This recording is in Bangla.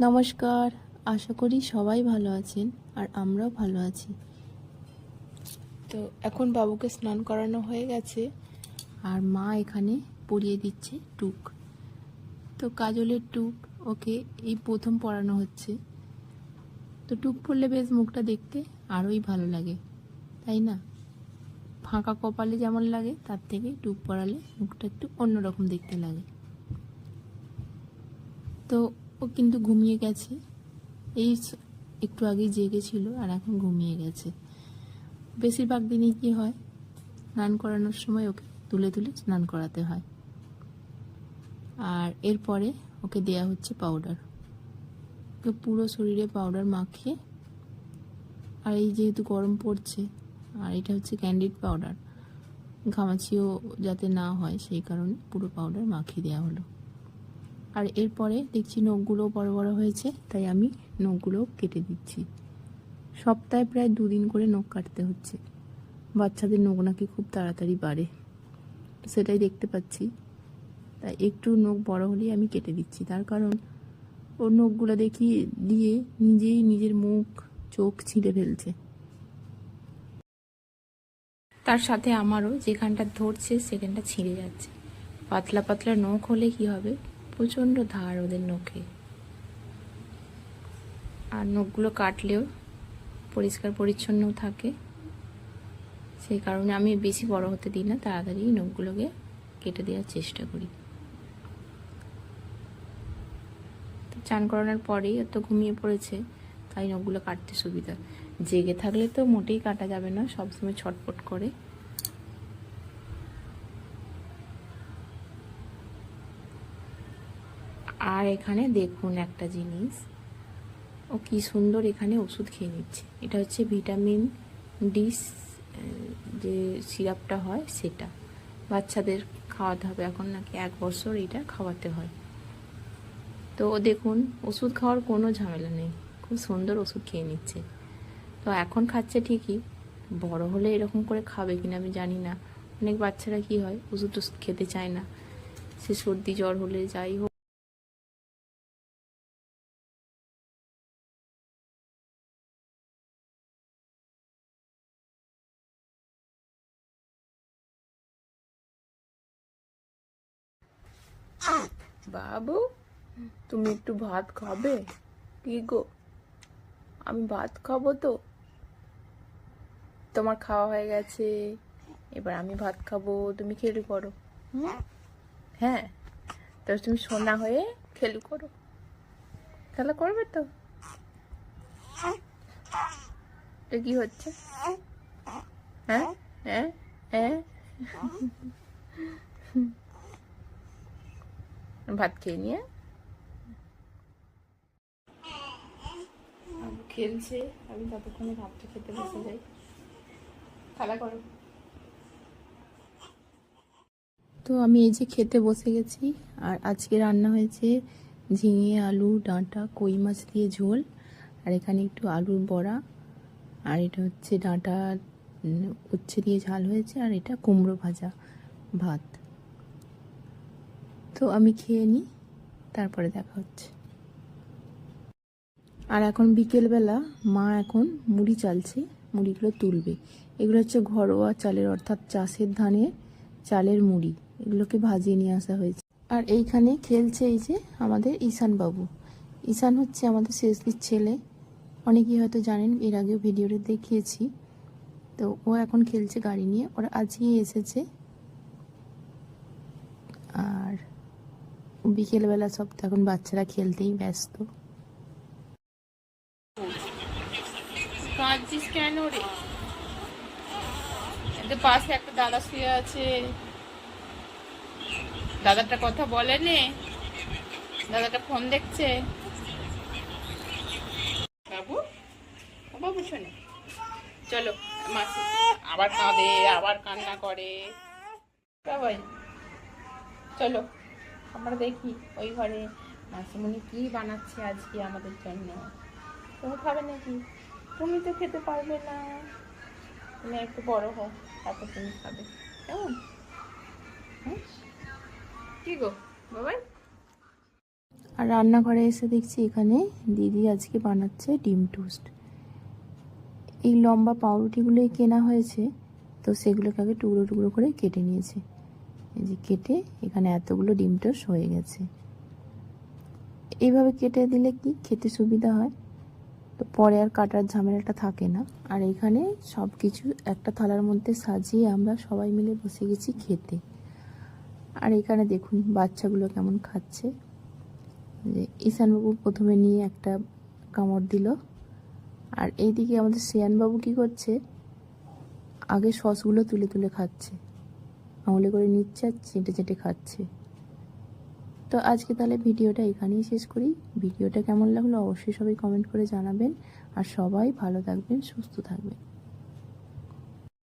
নমস্কার, আশা করি সবাই ভালো আছেন আর আমরাও ভালো আছি। তো এখন বাবুকে স্নান করানো হয়ে গেছে আর মা এখানে পরিয়ে দিচ্ছে টুক। তো কাজলের টুক ওকে এই প্রথম পরানো হচ্ছে। তো টুক পরলে বেশ মুখটা দেখতে আরোই ভালো লাগে, তাই না? ফাঁকা কপালে যেমন লাগে তার থেকে টুক পরালে মুখটা একটু অন্যরকম দেখতে লাগে। তো ও কিন্তু ঘুমিয়ে গেছে, এই একটু আগেই জেগেছিল আর এখন ঘুমিয়ে গেছে। বেশিরভাগ দিনই কি হয়, স্নান করানোর সময় ওকে তুলে তুলে স্নান করাতে হয়। আর এরপরে ওকে দেয়া হচ্ছে পাউডার। ওকে পুরো শরীরে পাউডার মাখিয়ে, আর এই যেহেতু গরম পড়ছে আর এটা হচ্ছে ক্যান্ডিড পাউডার, ঘামাচিও যাতে না হয় সেই কারণে পুরো পাউডার মাখিয়ে দেওয়া হলো। আর এরপরে দেখছি নখগুলো বড় বড় হয়েছে, তাই আমি নখগুলো কেটে দিচ্ছি। সপ্তাহে প্রায় 2 দিন করে নখ কাটতে হচ্ছে। বাচ্চাদের নখ নাকি খুব তাড়াতাড়ি বাড়ে, সেটাই দেখতে পাচ্ছি। তাই একটু নখ বড় হলেই আমি কেটে দিচ্ছি, তার কারণ ওর নখগুলো দেখি দিয়ে নিজেই নিজের মুখ চোখ ছিঁড়ে ফেলছে। তার সাথে আমারও যেখানটা ধরছে সেখানটা ছিঁড়ে যাচ্ছে। পাতলা পাতলা নখ হলে কি হবে, প্রচণ্ড ধার ওদের নখে। আর নখগুলো কাটলেও পরিষ্কার পরিচ্ছন্ন থাকে, সেই কারণে আমি বেশি বড় হতে দিই না, তাড়াতাড়ি নখগুলোকে কেটে দেওয়ার চেষ্টা করি। তো চান করানোর পরেই তো ঘুমিয়ে পড়েছে, তাই নখগুলো কাটতে সুবিধা। জেগে থাকলে তো মোটেই কাটা যাবে না, সবসময় ছটপট করে। আর এখানে দেখুন একটা জিনিস, ও কি সুন্দর এখানে ওষুধ খেয়ে নিচ্ছে। এটা হচ্ছে ভিটামিন ডি যে সিরাপটা হয় সেটা বাচ্চাদের খাওয়াতে হবে, এখন নাকি 1 বছর এটা খাওয়াতে হয়। তো দেখুন ওষুধ খাওয়ার কোনো ঝামেলা নেই, খুব সুন্দর ওষুধ খেয়ে নিচ্ছে। তো এখন খাচ্ছে ঠিকই, বড় হলে এরকম করে খাবে কিনা আমি জানি না। অনেক বাচ্চারা কি হয়, ওষুধ টষুধ খেতে চায় না, সে সর্দি জ্বর হলে যাই হোক। বাবু, তুমি একটু ভাত খাবে? কি গো, আমি ভাত খাবো তো। তোমার খাওয়া হয়ে গেছে, এবার আমি ভাত খাবো, তুমি খেলু করো। হ্যাঁ, তো তুমি সোনা হয়ে খেলু করো, খেলা করবে তো? এটা কি হচ্ছে? হ্যাঁ হ্যাঁ হ্যাঁ, ভাত খেয়ে নিয়ে খেলছে, আমি ততক্ষণে ভাতটা খেতে বসে যাই। খেলা করো। তো আমি এই যে খেতে বসে গেছি, আর আজকে রান্না হয়েছে ঝিঙে আলু ডাঁটা কই মাছ দিয়ে ঝোল, আর এখানে একটু আলুর বড়া, আর এটা হচ্ছে ডাঁটা উচ্ছে দিয়ে ঝাল হয়েছে, আর এটা কুমড়ো ভাজা ভাত। তো আমি খেয়ে নিই, তারপরে দেখা হচ্ছে। আর এখন বিকেলবেলা মা এখন মুড়ি চালছে, মুড়িগুলো তুলবে। এগুলো হচ্ছে ঘরোয়া চালের, অর্থাৎ চাষের ধানের চালের মুড়ি, এগুলোকে ভাজিয়ে নিয়ে আসা হয়েছে। আর এইখানে খেলছে এই যে আমাদের ঈশান বাবু। ঈশান হচ্ছে আমাদের শেষদির ছেলে, অনেকেই হয়তো জানেন, এর আগেও ভিডিওতে দেখিয়েছি। তো ও এখন খেলছে গাড়ি নিয়ে, ওরা আজকেই এসেছে। আর বিকেলবেলা সব তো এখন বাচ্চারা খেলতেই ব্যস্ত। কাঁদছিস কেন রে? এদের পাশে একটা দাদা শুয়ে আছে, দাদাটা কথা বলে নে, দাদাটা ফোন দেখছে। বাবু, ও বাবু শোনে, চলো মাসি। আবার কাঁদে, আবার কান্না করে। বাবাই চলো আমরা দেখি ওই ঘরে মাসিমণি কি বানাচ্ছে আজকে আমাদের জন্য। তুমি খাবে নাকি? তুমি তো খেতে পারবে না, তুমি একটু বড় হও, তারপর তুমি খাবে, কেমন? কি গো বাবাই? আর রান্নাঘরে এসে দেখছি এখানে দিদি আজকে বানাচ্ছে ডিম টোস্ট। এই লম্বা পাউরুটিগুলোই কেনা হয়েছে, তো সেগুলোকে আগে টুকরো টুকরো করে কেটে নিয়েছে। এই যে কেটে এখানে এতগুলো ডিম টোস্ট হয়ে গেছে। এইভাবে কেটে দিলে কি খেতে সুবিধা হয়, তো পরে আর কাটার ঝামেলাটা থাকে না। আর এখানে সব কিছু একটা থালার মধ্যে সাজিয়ে আমরা সবাই মিলে বসে গেছি খেতে। আর এখানে দেখুন বাচ্চাগুলো কেমন খাচ্ছে। যে ঈশানবাবু প্রথমে নিয়ে একটা কামড় দিল, আর এইদিকে আমাদের শ্রেয়ানবাবু কী করছে, আগে সসগুলো তুলে তুলে খাচ্ছে, আঙুলে করে নিচ্ছে আর চেটে চেটে খাচ্ছে। তো আজকে তাহলে ভিডিওটা এখানেই শেষ করি। ভিডিওটা কেমন লাগলো অবশ্যই সবাই কমেন্ট করে জানাবেন। আর সবাই ভালো থাকবেন, সুস্থ থাকবেন।